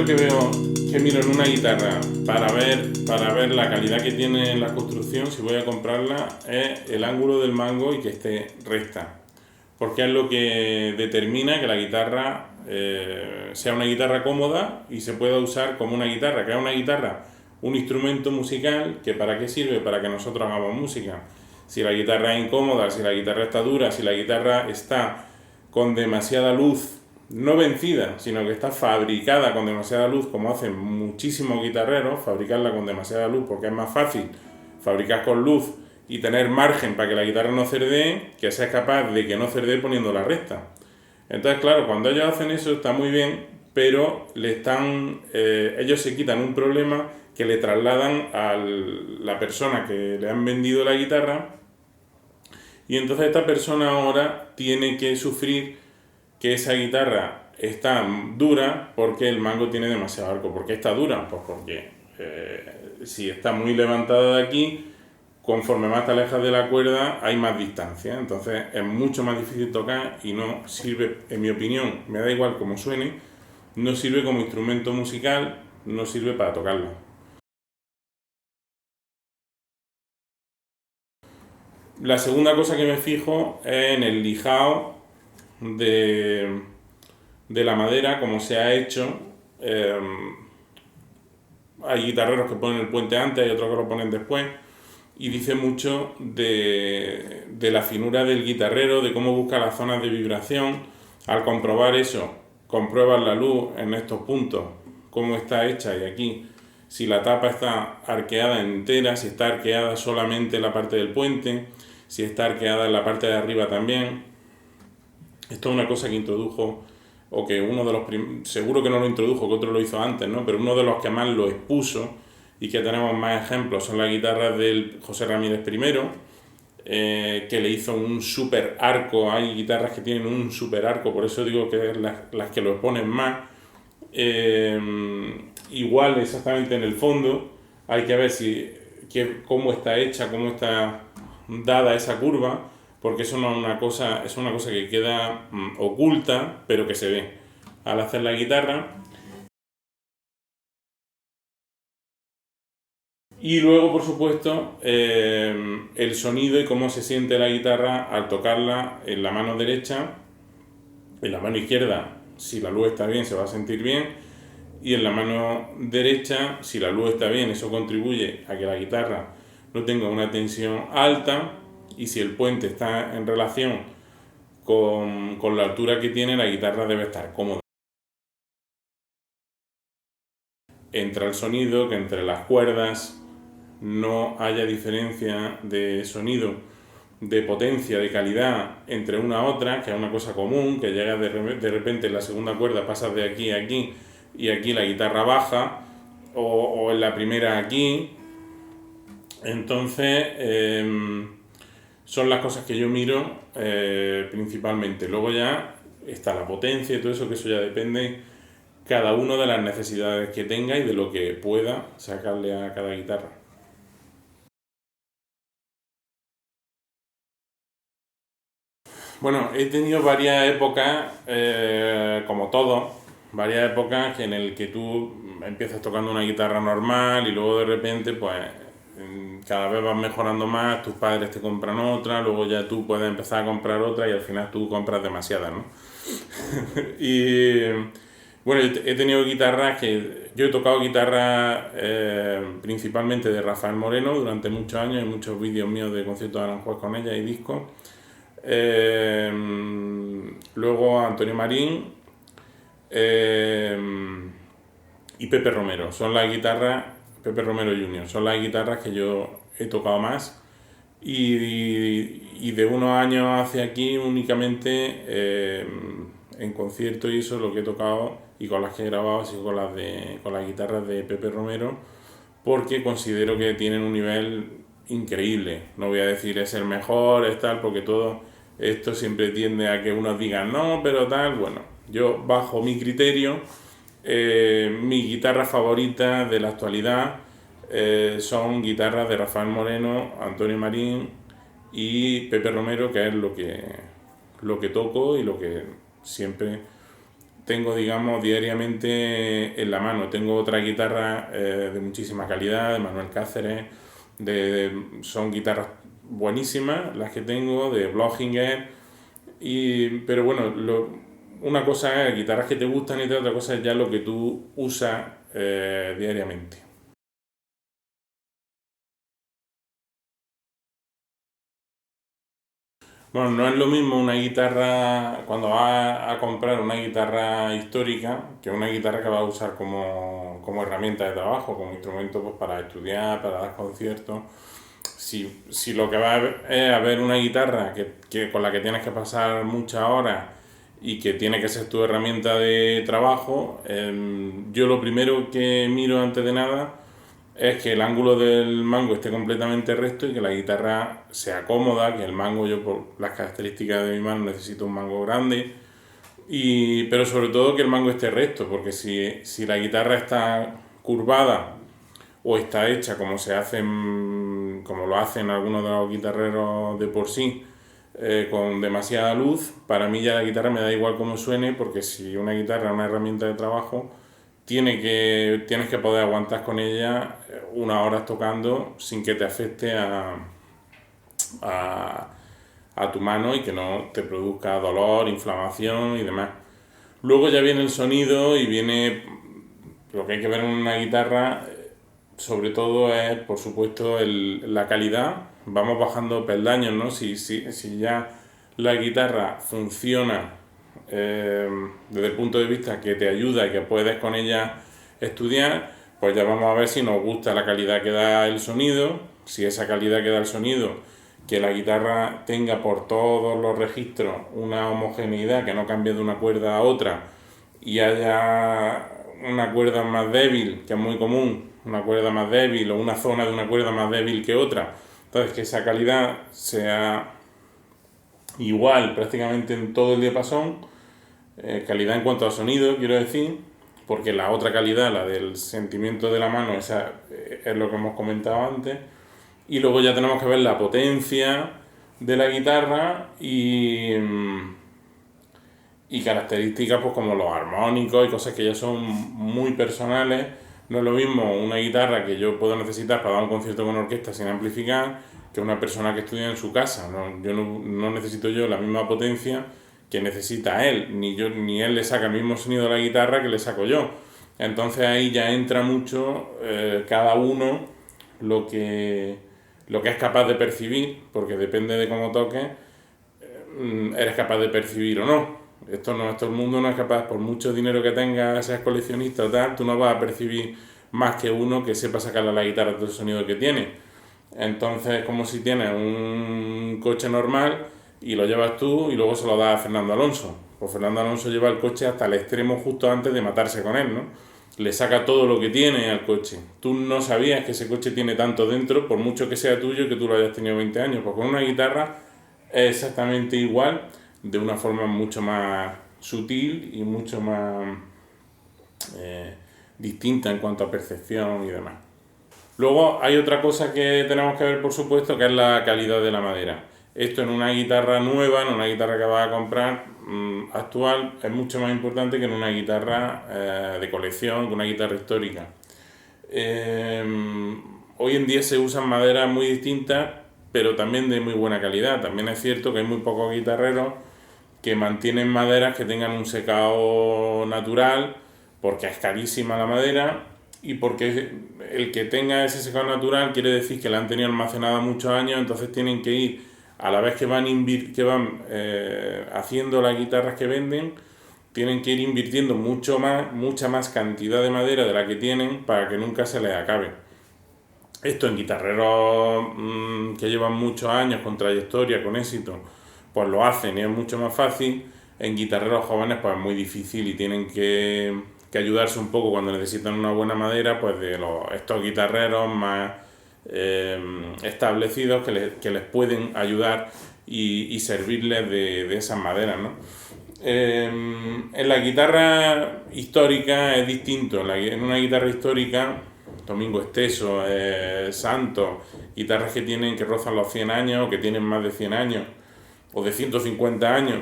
primero que miro en una guitarra para ver la calidad que tiene en la construcción, si voy a comprarla, es el ángulo del mango y que esté recta. Porque es lo que determina que la guitarra sea una guitarra cómoda y se pueda usar como una guitarra, que es una guitarra, un instrumento musical, que ¿para qué sirve? Para que nosotros hagamos música. Si la guitarra es incómoda, si la guitarra está dura, si la guitarra está con demasiada luz, no vencida, sino que está fabricada con demasiada luz, como hacen muchísimos guitarreros, fabricarla con demasiada luz, porque es más fácil fabricar con luz y tener margen para que la guitarra no cerdee, que seas capaz de que no cerdee poniéndola recta. Entonces, claro, cuando ellos hacen eso está muy bien, pero ellos se quitan un problema que le trasladan a la persona que le han vendido la guitarra, y entonces esta persona ahora tiene que sufrir que esa guitarra está dura porque el mango tiene demasiado arco. ¿Por qué está dura? Pues porque si está muy levantada de aquí, conforme más te alejas de la cuerda hay más distancia, entonces es mucho más difícil tocar y no sirve, en mi opinión, me da igual cómo suene, no sirve como instrumento musical, no sirve para tocarlo. La segunda cosa que me fijo es en el lijado de, de la madera, como se ha hecho. Hay guitarreros que ponen el puente antes, hay otros que lo ponen después, y dice mucho de la finura del guitarrero, de cómo busca las zonas de vibración. Al comprobar eso, compruebas la luz en estos puntos, cómo está hecha, y aquí, si la tapa está arqueada entera, si está arqueada solamente la parte del puente, si está arqueada en la parte de arriba también. Esto es una cosa que introdujo, o que uno de los seguro que no lo introdujo, que otro lo hizo antes, ¿no? Pero uno de los que más lo expuso y que tenemos más ejemplos son las guitarras del José Ramírez I, que le hizo un super arco. Hay guitarras que tienen un super arco, por eso digo que es las que lo exponen más. Igual exactamente en el fondo hay que ver cómo está hecha, cómo está dada esa curva, porque eso no es una cosa, es una cosa que queda oculta, pero que se ve al hacer la guitarra. Y luego, por supuesto, el sonido y cómo se siente la guitarra al tocarla en la mano derecha. En la mano izquierda, si la luz está bien, se va a sentir bien, y en la mano derecha, si la luz está bien, eso contribuye a que la guitarra no tenga una tensión alta, y si el puente está en relación con la altura que tiene, la guitarra debe estar cómoda. Entra el sonido, que entre las cuerdas no haya diferencia de sonido, de potencia, de calidad entre una a otra, que es una cosa común, que llega de repente en la segunda cuerda, pasas de aquí a aquí, y aquí la guitarra baja, o en la primera aquí. Entonces son las cosas que yo miro principalmente. Luego ya está la potencia y todo eso, que eso ya depende cada uno de las necesidades que tenga y de lo que pueda sacarle a cada guitarra. Bueno, he tenido varias épocas, como todo, varias épocas en el que tú empiezas tocando una guitarra normal y luego de repente, pues, cada vez vas mejorando más, tus padres te compran otra, luego ya tú puedes empezar a comprar otra y al final tú compras demasiadas, ¿no? Y bueno, he tenido guitarras que... Yo he tocado guitarra principalmente de Rafael Moreno durante muchos años, hay muchos vídeos míos de conciertos de Aranjuez con ella y discos. Luego Antonio Marín y Pepe Romero. Son las guitarras, Pepe Romero Jr., son las guitarras que yo he tocado más. Y de unos años hacia aquí únicamente en concierto, y eso es lo que he tocado, y con las que he grabado ha sido con las guitarras de Pepe Romero, porque considero que tienen un nivel increíble. No voy a decir es el mejor, es tal, porque todo esto siempre tiende a que unos digan no, pero tal. Bueno, yo bajo mi criterio, mi guitarra favorita de la actualidad son guitarras de Rafael Moreno, Antonio Marín y Pepe Romero, que es lo que toco y lo que siempre tengo, digamos, diariamente en la mano. Tengo otra guitarra de muchísima calidad, de Manuel Cáceres, son guitarras buenísimas las que tengo, de Blochinger, pero bueno, una cosa es guitarras que te gustan y otra cosa es ya lo que tú usas diariamente. Bueno, no es lo mismo una guitarra, cuando vas a comprar una guitarra histórica, que una guitarra que vas a usar como herramienta de trabajo, como instrumento pues, para estudiar, para dar conciertos. Si lo que vas es a ver una guitarra con la que tienes que pasar muchas horas y que tiene que ser tu herramienta de trabajo, yo lo primero que miro antes de nada es que el ángulo del mango esté completamente recto y que la guitarra sea cómoda, que el mango, yo por las características de mi mano necesito un mango grande, pero sobre todo que el mango esté recto, porque si la guitarra está curvada o está hecha como como lo hacen algunos de los guitarreros de por sí, con demasiada luz, para mí ya la guitarra me da igual cómo suene, porque si una guitarra es una herramienta de trabajo, tienes que poder aguantar con ella unas horas tocando sin que te afecte a, a tu mano y que no te produzca dolor, inflamación y demás. Luego ya viene el sonido y viene lo que hay que ver en una guitarra, sobre todo es, por supuesto, la calidad. Vamos bajando peldaños, ¿no? Si ya la guitarra funciona desde el punto de vista que te ayuda y que puedes con ella estudiar, pues ya vamos a ver si nos gusta la calidad que da el sonido, si esa calidad que da el sonido, que la guitarra tenga por todos los registros una homogeneidad, que no cambie de una cuerda a otra y haya una cuerda más débil, que es muy común, una cuerda más débil o una zona de una cuerda más débil que otra. Entonces, que esa calidad sea igual prácticamente en todo el diapasón, calidad en cuanto al sonido, quiero decir, porque la otra calidad, la del sentimiento de la mano, esa es lo que hemos comentado antes. Y luego ya tenemos que ver la potencia de la guitarra y características pues como los armónicos y cosas que ya son muy personales. No es lo mismo una guitarra que yo puedo necesitar para dar un concierto con orquesta sin amplificar que una persona que estudia en su casa. No necesito yo la misma potencia que necesita él, ni él le saca el mismo sonido a la guitarra que le saco yo. Entonces ahí ya entra mucho cada uno lo que es capaz de percibir, porque depende de cómo toques, eres capaz de percibir o no. Todo el mundo no es capaz, por mucho dinero que tengas, seas coleccionista o tal, tú no vas a percibir más que uno que sepa sacarle a la guitarra todo el sonido que tiene. Entonces es como si tienes un coche normal y lo llevas tú y luego se lo das a Fernando Alonso. Pues Fernando Alonso lleva el coche hasta el extremo justo antes de matarse con él, ¿no? Le saca todo lo que tiene al coche. Tú no sabías que ese coche tiene tanto dentro, por mucho que sea tuyo y que tú lo hayas tenido 20 años. Pues con una guitarra es exactamente igual, de una forma mucho más sutil y mucho más distinta en cuanto a percepción y demás. Luego hay otra cosa que tenemos que ver, por supuesto, que es la calidad de la madera. Esto en una guitarra nueva, en una guitarra que vas a comprar actual, es mucho más importante que en una guitarra de colección, que una guitarra histórica. Hoy en día se usan maderas muy distintas, pero también de muy buena calidad. También es cierto que hay muy pocos guitarreros que mantienen maderas que tengan un secado natural, porque es carísima la madera y porque el que tenga ese secado natural quiere decir que la han tenido almacenada muchos años, entonces tienen que ir, a la vez que van haciendo las guitarras que venden, tienen que ir invirtiendo mucha más cantidad de madera de la que tienen para que nunca se les acabe. Esto en guitarreros que llevan muchos años con trayectoria, con éxito, pues lo hacen y es mucho más fácil. En guitarreros jóvenes pues es muy difícil y tienen que ayudarse un poco cuando necesitan una buena madera, pues de estos guitarreros más establecidos que les pueden ayudar y servirles de esas maderas, ¿no? En la guitarra histórica es distinto. En una guitarra histórica, Domingo Esteso, Santos, guitarras que rozan los 100 años o que tienen más de 100 años o de 150 años,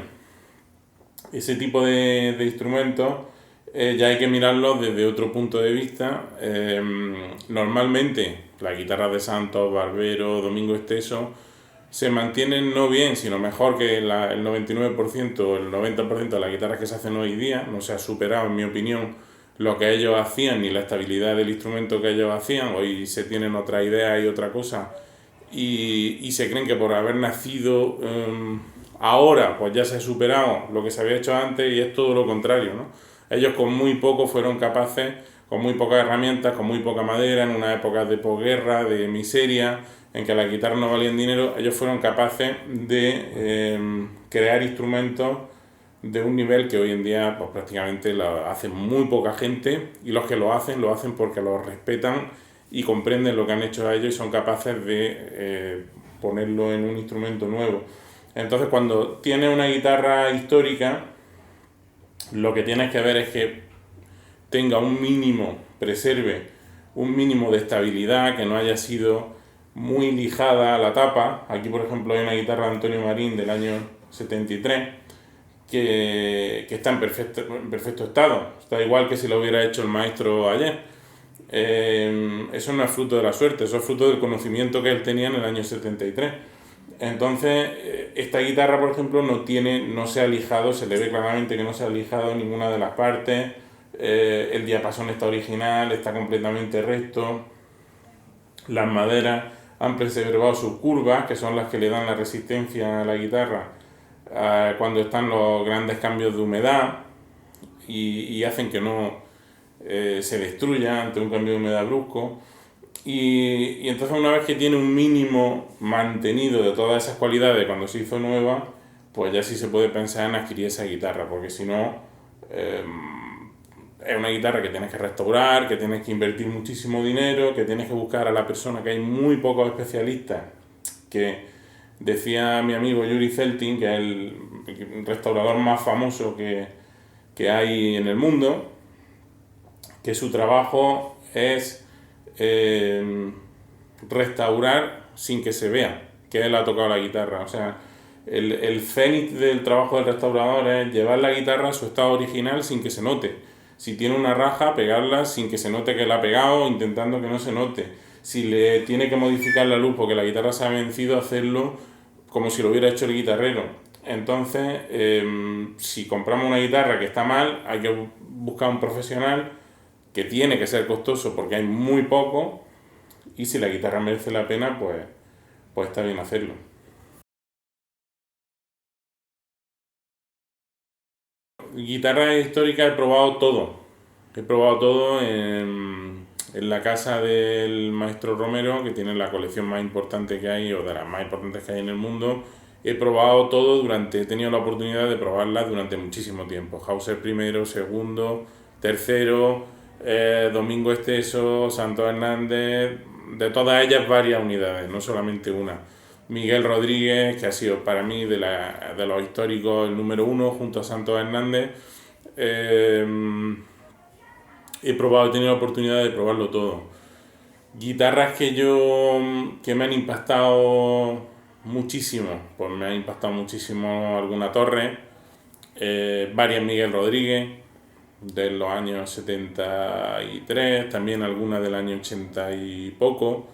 ese tipo de instrumentos ya hay que mirarlos desde otro punto de vista. Normalmente las guitarras de Santos, Barbero, Domingo Esteso se mantienen no bien, sino mejor que el 99% o el 90% de las guitarras que se hacen hoy día. No se ha superado, en mi opinión, lo que ellos hacían ni la estabilidad del instrumento que ellos hacían. Hoy se tienen otra idea y otra cosa y se creen que por haber nacido ahora pues ya se ha superado lo que se había hecho antes, y es todo lo contrario, ¿no? Ellos con muy poco fueron capaces, con muy pocas herramientas, con muy poca madera, en una época de posguerra, de miseria, en que las guitarras no valían dinero, ellos fueron capaces de crear instrumentos de un nivel que hoy en día pues prácticamente lo hace muy poca gente, y los que lo hacen porque los respetan y comprenden lo que han hecho a ellos y son capaces de ponerlo en un instrumento nuevo. Entonces, cuando tienes una guitarra histórica, lo que tienes que ver es que tenga un mínimo, preserve un mínimo de estabilidad, que no haya sido muy lijada a la tapa. Aquí, por ejemplo, hay una guitarra de Antonio Marín del año 73 que está en perfecto estado. Está igual que si lo hubiera hecho el maestro ayer. Eso no es fruto de la suerte, eso es fruto del conocimiento que él tenía en el año 73. Entonces, esta guitarra, por ejemplo, no se ha lijado, se le ve claramente que no se ha lijado ninguna de las partes. El diapasón está original, está completamente recto. Las maderas han preservado sus curvas, que son las que le dan la resistencia a la guitarra cuando están los grandes cambios de humedad, y hacen que no se destruya ante un cambio de humedad brusco. Y entonces, una vez que tiene un mínimo mantenido de todas esas cualidades cuando se hizo nueva, pues ya sí se puede pensar en adquirir esa guitarra, porque si no, es una guitarra que tienes que restaurar, que tienes que invertir muchísimo dinero, que tienes que buscar a la persona, que hay muy pocos especialistas, que decía mi amigo Yuri Feltin, que es el restaurador más famoso que hay en el mundo, que su trabajo es restaurar sin que se vea que él ha tocado la guitarra. O sea, el cenit del trabajo del restaurador es llevar la guitarra a su estado original sin que se note. Si tiene una raja, pegarla sin que se note que la ha pegado, intentando que no se note. Si le tiene que modificar la luz porque la guitarra se ha vencido, hacerlo como si lo hubiera hecho el guitarrero. Entonces, si compramos una guitarra que está mal, hay que buscar un profesional, que tiene que ser costoso porque hay muy poco, y si la guitarra merece la pena, pues está bien hacerlo. Guitarra histórica he probado todo. He probado todo en la casa del maestro Romero, que tiene la colección más importante que hay, o de las más importantes que hay en el mundo. He probado todo he tenido la oportunidad de probarlas durante muchísimo tiempo. Hauser primero, segundo, tercero, Domingo Esteso, Santos Hernández, de todas ellas varias unidades, no solamente una. Miguel Rodríguez, que ha sido para mí de los históricos el número uno, junto a Santos Hernández. He tenido la oportunidad de probarlo todo. Guitarras que me han impactado muchísimo, pues me ha impactado muchísimo alguna Torre, varias Miguel Rodríguez de los años 73, también algunas del año 80 y poco.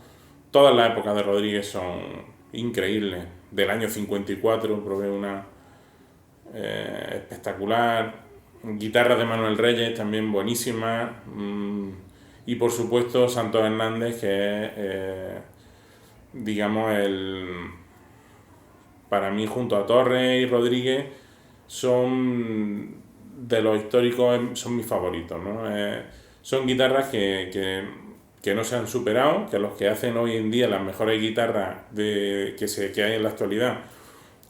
Todas las épocas de Rodríguez son increíbles. Del año 54 probé una espectacular. Guitarras de Manuel Reyes también buenísimas. Y por supuesto Santos Hernández, que es digamos para mí, junto a Torres y Rodríguez, son de los históricos, son mis favoritos, ¿no? Son guitarras que no se han superado, que los que hacen hoy en día las mejores guitarras que hay en la actualidad,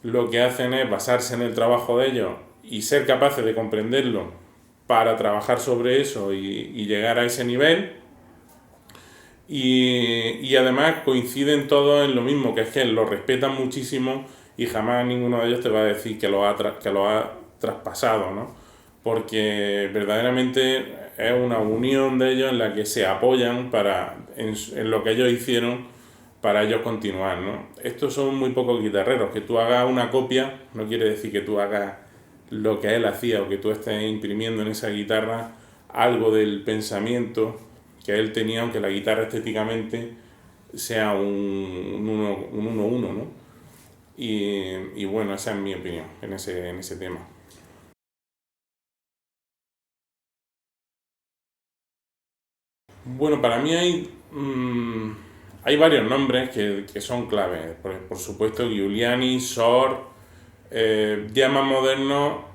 lo que hacen es basarse en el trabajo de ellos y ser capaces de comprenderlo para trabajar sobre eso y llegar a ese nivel. Y además coinciden todos en lo mismo, que es que lo respetan muchísimo, y jamás ninguno de ellos te va a decir que lo ha traspasado, ¿no? Porque verdaderamente es una unión de ellos en la que se apoyan en lo que ellos hicieron para ellos continuar, ¿no? Estos son muy pocos guitarreros. Que tú hagas una copia no quiere decir que tú hagas lo que él hacía o que tú estés imprimiendo en esa guitarra algo del pensamiento que él tenía, aunque la guitarra estéticamente sea un 1-1, ¿no? Y bueno, esa es mi opinión en ese tema. Bueno, para mí hay varios nombres que son claves. Por supuesto, Giuliani, Sor, ya más moderno,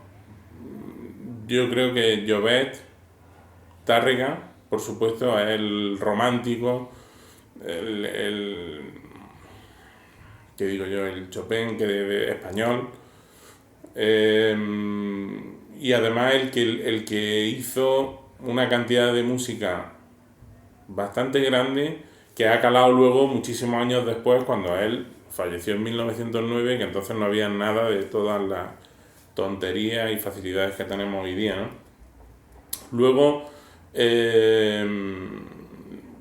yo creo que Llobet, Tárrega, por supuesto, es el romántico, el que digo yo, el Chopin que de español. Eh, y además el que hizo una cantidad de música bastante grande que ha calado luego muchísimos años después cuando él falleció en 1909, que entonces no había nada de todas las tonterías y facilidades que tenemos hoy día, ¿no? Luego,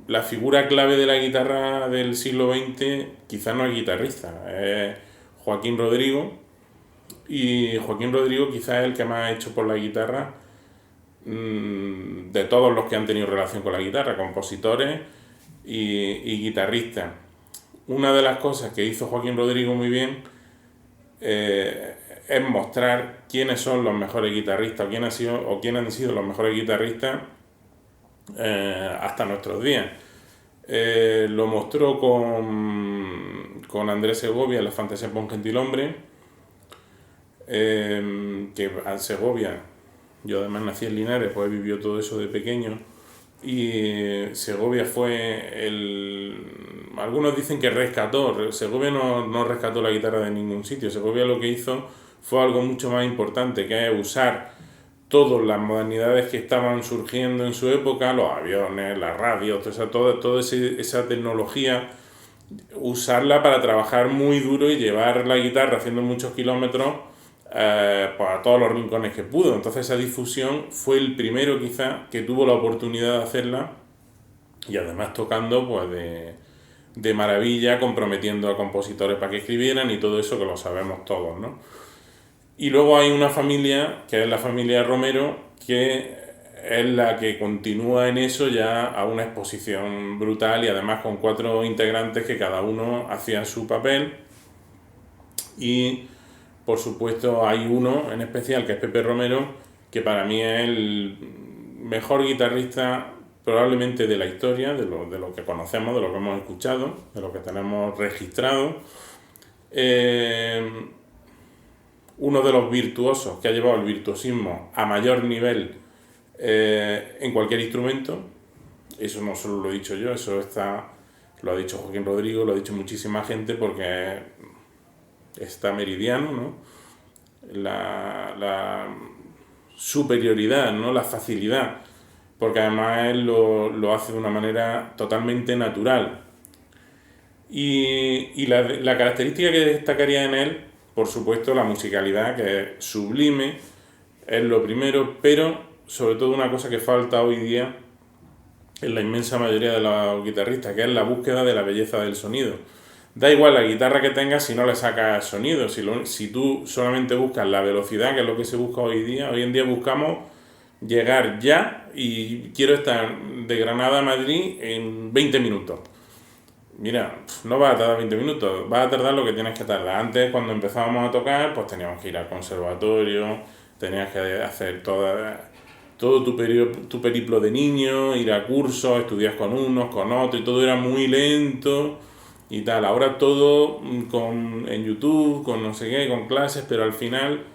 la figura clave de la guitarra del siglo XX quizás no es guitarrista, es Joaquín Rodrigo, y Joaquín Rodrigo quizás es el que más ha hecho por la guitarra de todos los que han tenido relación con la guitarra, compositores y guitarristas. Una de las cosas que hizo Joaquín Rodrigo muy bien es mostrar quiénes son los mejores guitarristas quiénes han sido los mejores guitarristas hasta nuestros días. Lo mostró con Andrés Segovia en la Fantasía por un gentilhombre, que a Segovia, yo además nací en Linares, pues vivió todo eso de pequeño, y Segovia fue algunos dicen que rescató. Segovia no rescató la guitarra de ningún sitio. Segovia lo que hizo fue algo mucho más importante, que es usar todas las modernidades que estaban surgiendo en su época, los aviones, las radios, toda esa tecnología, usarla para trabajar muy duro y llevar la guitarra haciendo muchos kilómetros pues a todos los rincones que pudo. Entonces esa difusión fue el primero quizá que tuvo la oportunidad de hacerla, y además tocando pues de maravilla, comprometiendo a compositores para que escribieran y todo eso que lo sabemos todos, ¿no? Y luego hay una familia, que es la familia Romero, que es la que continúa en eso ya a una exposición brutal, y además con 4 integrantes que cada uno hacía su papel. Y por supuesto hay uno en especial, que es Pepe Romero, que para mí es el mejor guitarrista probablemente de la historia, de lo que conocemos, de lo que hemos escuchado, de lo que tenemos registrado. Uno de los virtuosos que ha llevado el virtuosismo a mayor nivel en cualquier instrumento. Eso no solo lo he dicho yo, lo ha dicho Joaquín Rodrigo, lo ha dicho muchísima gente, porque está meridiano, ¿no? La superioridad, ¿no? La facilidad, porque además él lo hace de una manera totalmente natural. Y la característica que destacaría en él, por supuesto, la musicalidad, que es sublime, es lo primero, pero sobre todo una cosa que falta hoy día en la inmensa mayoría de los guitarristas, que es la búsqueda de la belleza del sonido. Da igual la guitarra que tengas si no le sacas sonido, si tú solamente buscas la velocidad, que es lo que se busca hoy día. Hoy en día buscamos llegar ya, y quiero estar de Granada a Madrid en 20 minutos. Mira, no va a tardar 20 minutos, va a tardar lo que tienes que tardar. Antes, cuando empezábamos a tocar, pues teníamos que ir al conservatorio, tenías que hacer todo tu periplo de niño, ir a cursos, estudiar con unos, con otros, y todo era muy lento y tal. Ahora todo en YouTube, con no sé qué, con clases, pero al final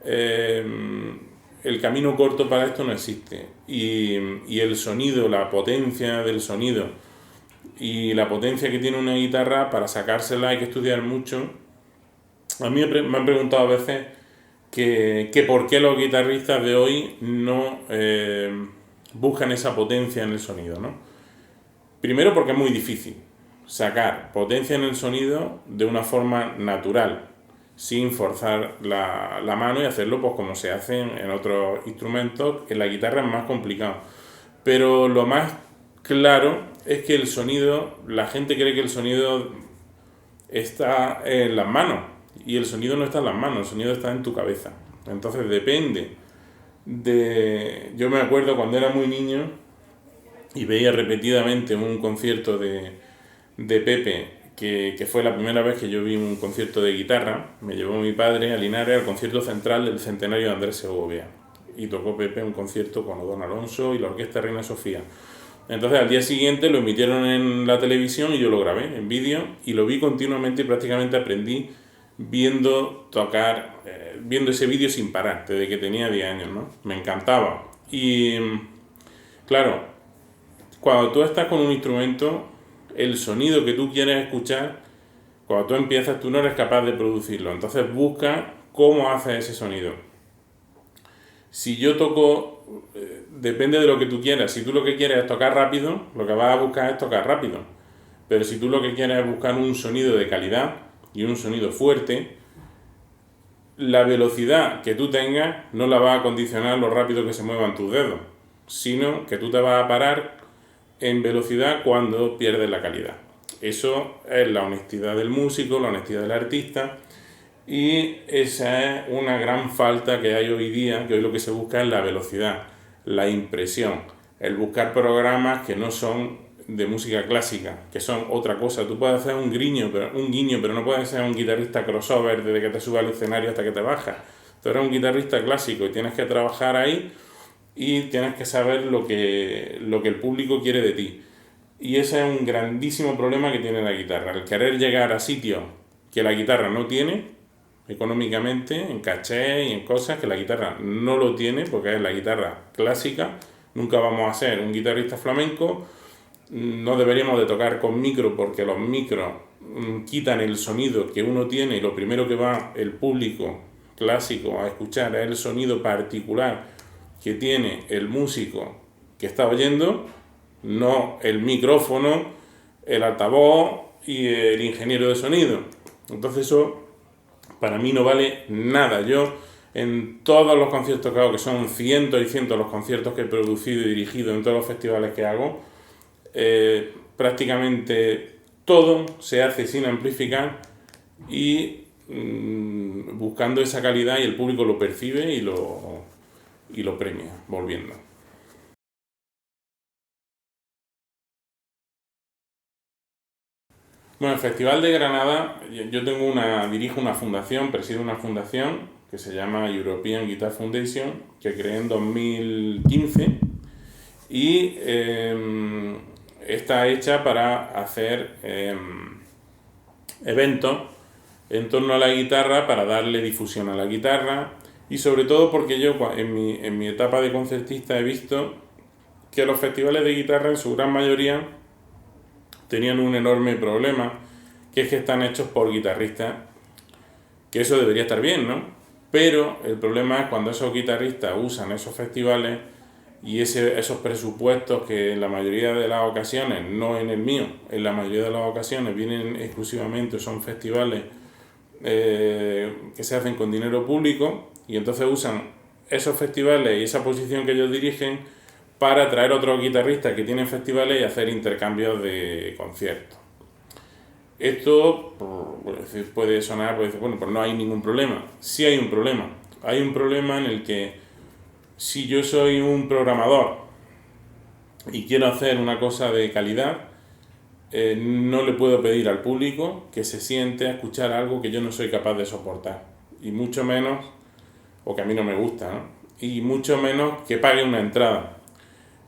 el camino corto para esto no existe. Y el sonido, la potencia del sonido y la potencia que tiene una guitarra, para sacársela hay que estudiar mucho. A mí me han preguntado a veces que por qué los guitarristas de hoy no buscan esa potencia en el sonido, ¿no? Primero, porque es muy difícil sacar potencia en el sonido de una forma natural, sin forzar la mano, y hacerlo pues como se hace en otros instrumentos. En la guitarra es más complicado, pero lo más claro es que el sonido, la gente cree que el sonido está en las manos, y el sonido no está en las manos, el sonido está en tu cabeza. Entonces depende de... Yo me acuerdo cuando era muy niño y veía repetidamente un concierto de Pepe, que fue la primera vez que yo vi un concierto de guitarra. Me llevó mi padre a Linares al concierto central del centenario de Andrés Segovia y tocó Pepe un concierto con Odón Alonso y la Orquesta Reina Sofía. Entonces al día siguiente lo emitieron en la televisión y yo lo grabé en vídeo y lo vi continuamente y prácticamente aprendí viendo ese vídeo sin parar, desde que tenía 10 años, ¿no? Me encantaba. Y claro, cuando tú estás con un instrumento, el sonido que tú quieres escuchar, cuando tú empiezas, tú no eres capaz de producirlo. Entonces busca cómo haces ese sonido. Si yo toco, depende de lo que tú quieras. Si tú lo que quieres es tocar rápido, lo que vas a buscar es tocar rápido. Pero si tú lo que quieres es buscar un sonido de calidad y un sonido fuerte, la velocidad que tú tengas no la va a condicionar lo rápido que se muevan tus dedos, sino que tú te vas a parar en velocidad cuando pierdes la calidad. Eso es la honestidad del músico, la honestidad del artista, y esa es una gran falta que hay hoy día, que hoy lo que se busca es la velocidad, la impresión, el buscar programas que no son de música clásica, que son otra cosa. Tú puedes hacer un guiño, pero no puedes ser un guitarrista crossover desde que te subes al escenario hasta que te bajas. Tú eres un guitarrista clásico y tienes que trabajar ahí y tienes que saber lo que el público quiere de ti. Y ese es un grandísimo problema que tiene la guitarra, el querer llegar a sitios que la guitarra no tiene, económicamente, en caché y en cosas que la guitarra no lo tiene, porque es la guitarra clásica. Nunca vamos a ser un guitarrista flamenco, no deberíamos de tocar con micro porque los micros quitan el sonido que uno tiene y lo primero que va el público clásico a escuchar es el sonido particular que tiene el músico que está oyendo, no el micrófono, el altavoz y el ingeniero de sonido. Entonces eso para mí no vale nada. Yo en todos los conciertos que hago, que son cientos y cientos los conciertos que he producido y dirigido en todos los festivales que hago, prácticamente todo se hace sin amplificar y buscando esa calidad, y el público lo percibe y lo premia volviendo. Bueno, el Festival de Granada, yo dirijo una fundación, presido una fundación que se llama European Guitar Foundation, que creé en 2015 y está hecha para hacer eventos en torno a la guitarra, para darle difusión a la guitarra, y sobre todo porque yo en mi etapa de concertista he visto que los festivales de guitarra en su gran mayoría tenían un enorme problema, que es que están hechos por guitarristas, que eso debería estar bien, ¿no? Pero el problema es cuando esos guitarristas usan esos festivales y esos presupuestos, que en la mayoría de las ocasiones, no en el mío, en la mayoría de las ocasiones vienen exclusivamente, son festivales que se hacen con dinero público, y entonces usan esos festivales y esa posición que ellos dirigen para traer otros guitarristas que tienen festivales y hacer intercambios de conciertos. Esto puede sonar, bueno, pues no hay ningún problema. Sí hay un problema. Hay un problema en el que si yo soy un programador y quiero hacer una cosa de calidad, no le puedo pedir al público que se siente a escuchar algo que yo no soy capaz de soportar. Y mucho menos, o que a mí no me gusta, ¿no? Y mucho menos que pague una entrada.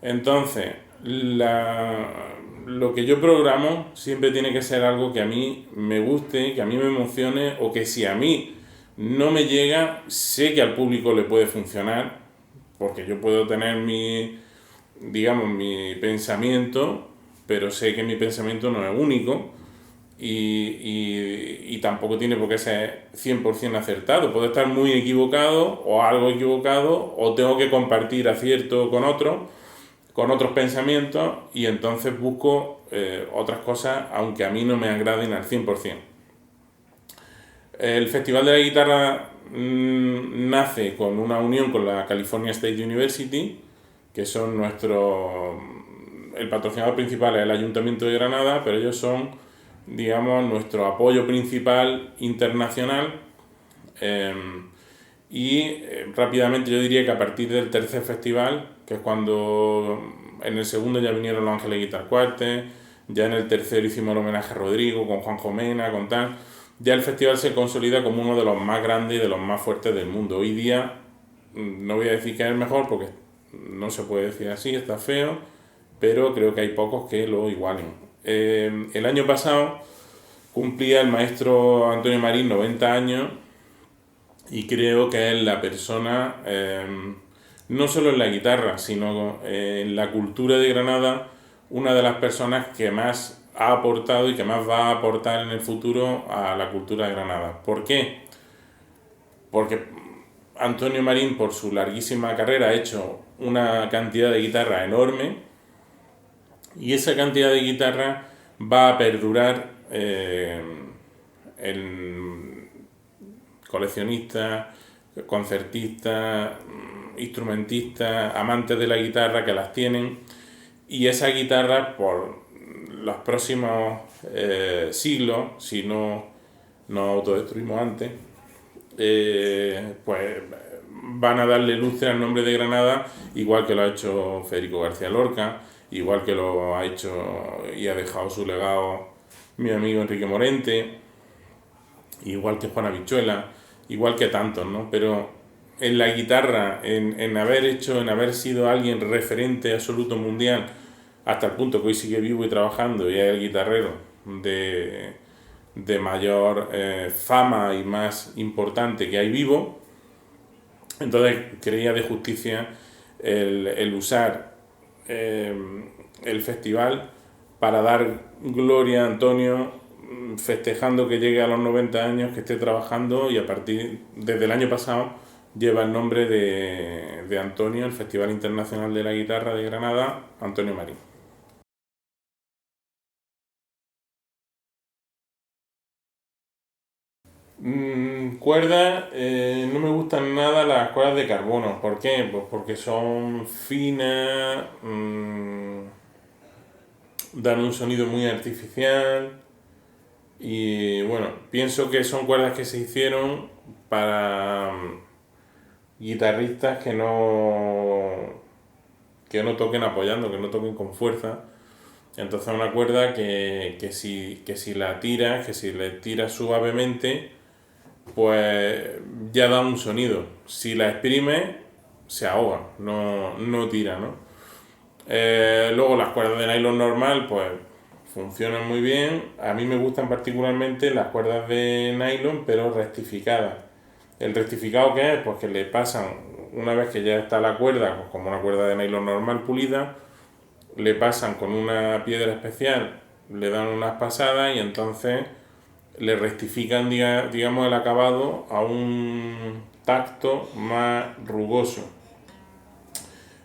Entonces, lo que yo programo siempre tiene que ser algo que a mí me guste, que a mí me emocione, o que si a mí no me llega, sé que al público le puede funcionar, porque yo puedo tener mi pensamiento, pero sé que mi pensamiento no es único y tampoco tiene por qué ser 100% acertado. Puedo estar muy equivocado o algo equivocado, o tengo que compartir acierto con otros pensamientos, y entonces busco otras cosas aunque a mí no me agraden al 100%. El Festival de la Guitarra nace con una unión con la California State University, que son el patrocinador principal es el Ayuntamiento de Granada, pero ellos son, digamos, nuestro apoyo principal internacional. y rápidamente yo diría que a partir del tercer festival, que es cuando en el segundo ya vinieron los Ángeles Guitar Quartet, ya en el tercero hicimos el homenaje a Rodrigo con Juanjo Mena, con tal, ya el festival se consolida como uno de los más grandes y de los más fuertes del mundo. Hoy día no voy a decir que es el mejor porque no se puede decir así, está feo, pero creo que hay pocos que lo igualen. El año pasado cumplía el maestro Antonio Marín 90 años y creo que es la persona, no solo en la guitarra, sino en la cultura de Granada, una de las personas que más ha aportado y que más va a aportar en el futuro a la cultura de Granada. ¿Por qué? Porque Antonio Marín, por su larguísima carrera, ha hecho una cantidad de guitarra enorme y esa cantidad de guitarra va a perdurar en coleccionistas, concertistas, instrumentistas, amantes de la guitarra que las tienen, y esa guitarra por los próximos siglos, si no nos autodestruimos antes, pues van a darle lustre al nombre de Granada, igual que lo ha hecho Federico García Lorca, igual que lo ha hecho y ha dejado su legado mi amigo Enrique Morente, igual que Juana Vichuela, igual que tantos, ¿no? Pero en la guitarra, en haber sido alguien referente absoluto mundial, hasta el punto que hoy sigue vivo y trabajando y es el guitarrero de mayor fama y más importante que hay vivo, entonces creía de justicia el usar el festival para dar gloria a Antonio, festejando que llegue a los 90 años, que esté trabajando, y desde el año pasado lleva el nombre de Antonio, el Festival Internacional de la Guitarra de Granada, Antonio Marín. Cuerdas, no me gustan nada las cuerdas de carbono. ¿Por qué? Pues porque son finas, dan un sonido muy artificial y bueno, pienso que son cuerdas que se hicieron para guitarristas que no toquen apoyando, que no toquen con fuerza. Entonces una cuerda que si la tiras, que si le tiras suavemente, pues ya da un sonido. Si la exprime, se ahoga, no tira, ¿no? Luego las cuerdas de nylon normal, pues funcionan muy bien. A mí me gustan particularmente las cuerdas de nylon, pero rectificadas. ¿El rectificado qué es? Pues que le pasan, una vez que ya está la cuerda, pues como una cuerda de nylon normal pulida, le pasan con una piedra especial, le dan unas pasadas y entonces le rectifican, digamos, el acabado a un tacto más rugoso.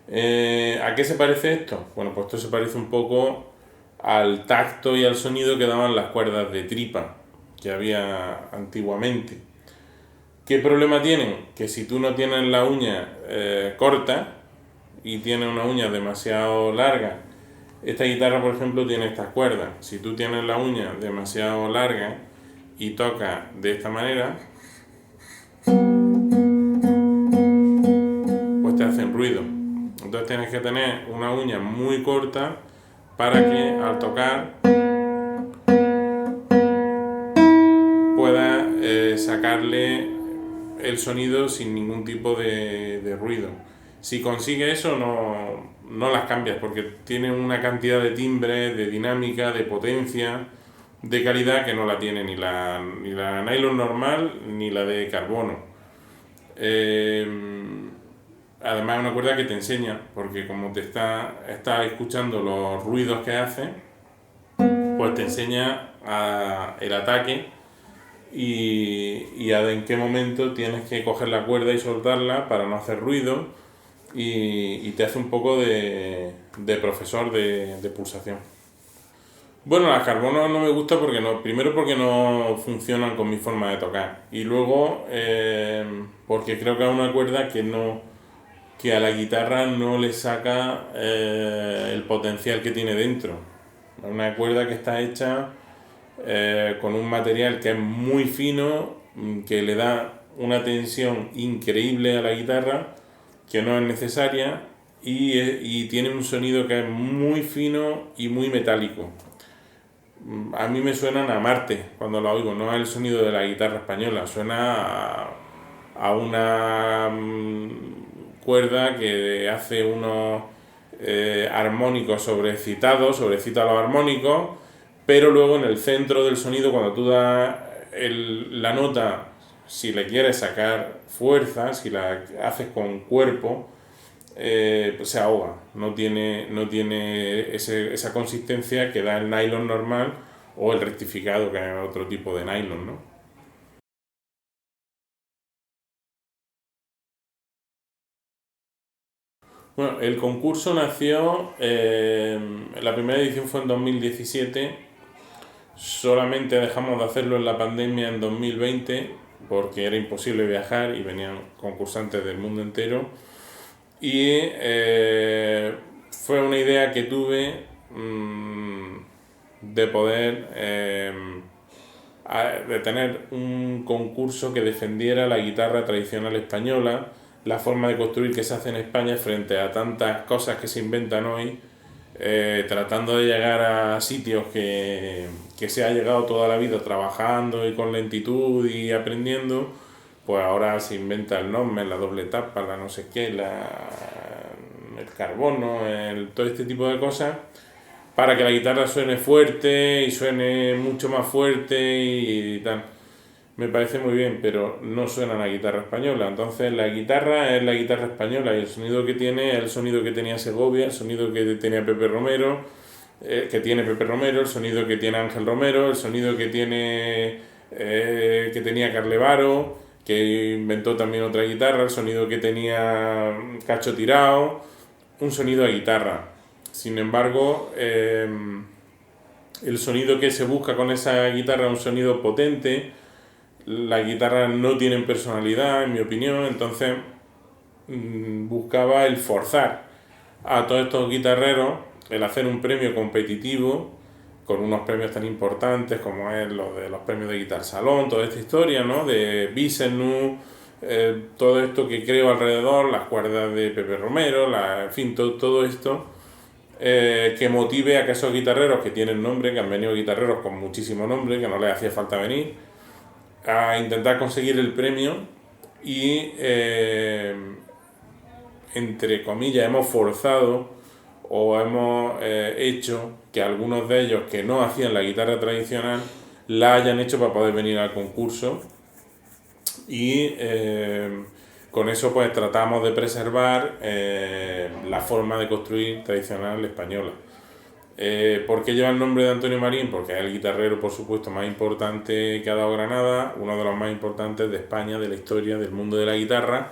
¿A qué se parece esto? Bueno, pues esto se parece un poco al tacto y al sonido que daban las cuerdas de tripa que había antiguamente. ¿Qué problema tienen? Que si tú no tienes la uña corta y tienes una uña demasiado larga, esta guitarra, por ejemplo, tiene estas cuerdas. Si tú tienes la uña demasiado larga y tocas de esta manera, pues te hacen ruido. Entonces tienes que tener una uña muy corta para que al tocar puedas sacarle el sonido sin ningún tipo de ruido. Si consigues eso, no las cambias porque tienen una cantidad de timbre, de dinámica, de potencia, de calidad que no la tiene ni la nylon normal ni la de carbono. Además es una cuerda que te enseña, porque como estás escuchando los ruidos que hace, pues te enseña el ataque y en qué momento tienes que coger la cuerda y soltarla para no hacer ruido, y te hace un poco de profesor de pulsación. Bueno, las carbono no me gusta primero porque no funcionan con mi forma de tocar, y luego porque creo que es una cuerda que a la guitarra no le saca el potencial que tiene dentro. Es una cuerda que está hecha con un material que es muy fino, que le da una tensión increíble a la guitarra que no es necesaria y tiene un sonido que es muy fino y muy metálico. A mí me suenan a Marte cuando lo oigo, no es el sonido de la guitarra española, suena a una cuerda que hace unos armónicos sobrecitados, sobrecita los armónicos, pero luego en el centro del sonido, cuando tú das la nota, si le quieres sacar fuerza, si la haces con cuerpo, pues se ahoga, no tiene esa consistencia que da el nylon normal o el rectificado, que es otro tipo de nylon, ¿no? Bueno, el concurso nació, la primera edición fue en 2017, solamente dejamos de hacerlo en la pandemia en 2020 porque era imposible viajar y venían concursantes del mundo entero. Y fue una idea que tuve de poder, de tener un concurso que defendiera la guitarra tradicional española, la forma de construir que se hace en España frente a tantas cosas que se inventan hoy, tratando de llegar a sitios que se ha llegado toda la vida trabajando y con lentitud y aprendiendo. Pues ahora se inventa el nombre, la doble tapa, la no sé qué, el carbono, todo este tipo de cosas, para que la guitarra suene fuerte y suene mucho más fuerte y tal. Me parece muy bien, pero no suena la guitarra española. Entonces la guitarra es la guitarra española y el sonido que tiene es el sonido que tenía Segovia, el sonido que tenía Pepe Romero, que tiene Pepe Romero, el sonido que tiene Ángel Romero, el sonido que tenía Carlevaro, que inventó también otra guitarra, el sonido que tenía Cacho Tirao, un sonido de guitarra. Sin embargo, el sonido que se busca con esa guitarra es un sonido potente. Las guitarras no tienen personalidad, en mi opinión, entonces buscaba el forzar a todos estos guitarreros, el hacer un premio competitivo con unos premios tan importantes como es los de los premios de Guitar Salón, toda esta historia, ¿no? De Bisenu, todo esto que creo alrededor, las cuerdas de Pepe Romero, en fin, todo esto, que motive a que esos guitarreros que tienen nombre, que han venido guitarreros con muchísimo nombre, que no les hacía falta venir, a intentar conseguir el premio y, entre comillas, hemos forzado o hemos hecho que algunos de ellos que no hacían la guitarra tradicional la hayan hecho para poder venir al concurso y con eso pues tratamos de preservar la forma de construir tradicional española. ¿Por qué lleva el nombre de Antonio Marín? Porque es el guitarrero, por supuesto, más importante que ha dado Granada, uno de los más importantes de España, de la historia, del mundo de la guitarra.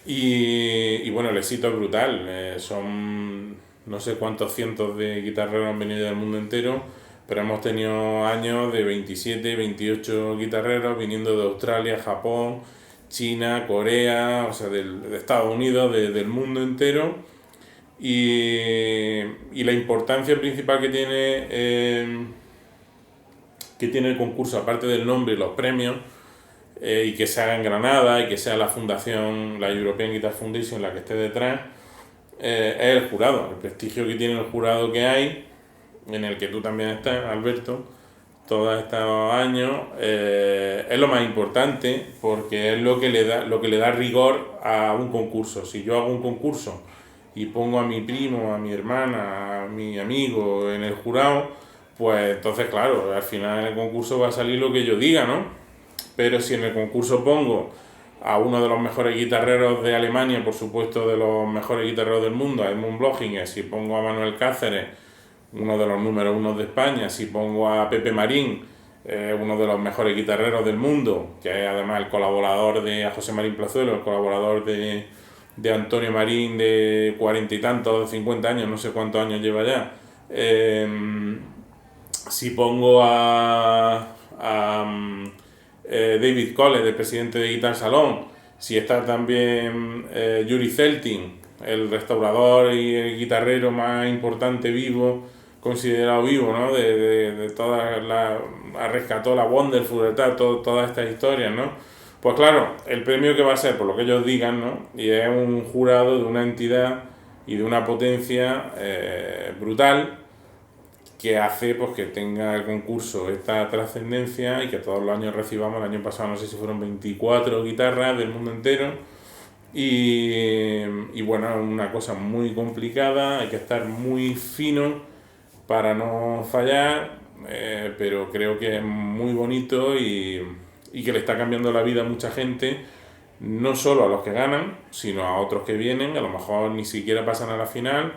Y bueno, el éxito es brutal. Son no sé cuántos cientos de guitarreros han venido del mundo entero, pero hemos tenido años de 27, 28 guitarreros viniendo de Australia, Japón, China, Corea, o sea, de Estados Unidos, del mundo entero. Y la importancia principal que tiene el concurso, aparte del nombre y los premios, y que se haga en Granada y que sea la fundación, la European Guitar Foundation, la que esté detrás, es el jurado, el prestigio que tiene el jurado que hay, en el que tú también estás, Alberto, todos estos años, es lo más importante porque es lo que le da rigor a un concurso. Si yo hago un concurso y pongo a mi primo, a mi hermana, a mi amigo en el jurado, pues entonces claro, al final en el concurso va a salir lo que yo diga, ¿no? Pero si en el concurso pongo a uno de los mejores guitarreros de Alemania, por supuesto de los mejores guitarreros del mundo, a Edmund Blochinger, si pongo a Manuel Cáceres, uno de los números uno de España, si pongo a Pepe Marín, uno de los mejores guitarreros del mundo, que es además el colaborador de José Marín Plazuelo, el colaborador de Antonio Marín de 40 y tantos, 50 años, no sé cuántos años lleva ya. Si pongo a David Cole, el presidente de Guitar Salón, si está también Yuri Zeltin, el restaurador y el guitarrero más importante vivo, considerado vivo, ¿no? De todas rescató la Wonderful, todas estas historias, ¿no? Pues claro, el premio que va a ser, por lo que ellos digan, ¿no? Y es un jurado de una entidad y de una potencia brutal, que hace pues que tenga el concurso esta trascendencia y que todos los años recibamos. El año pasado no sé si fueron 24 guitarras del mundo entero. Y bueno, es una cosa muy complicada, hay que estar muy fino para no fallar, pero creo que es muy bonito y que le está cambiando la vida a mucha gente, no solo a los que ganan, sino a otros que vienen, a lo mejor ni siquiera pasan a la final,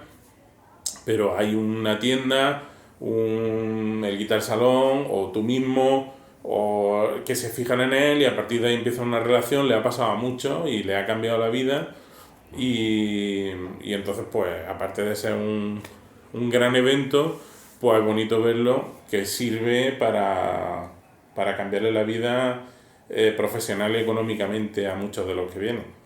pero hay una tienda, el Guitar Salón o tú mismo, o que se fijan en él y a partir de ahí empieza una relación. Le ha pasado a mucho y le ha cambiado la vida y entonces pues aparte de ser un gran evento, pues es bonito verlo, que sirve para cambiarle la vida profesional y económicamente a muchos de los que vienen.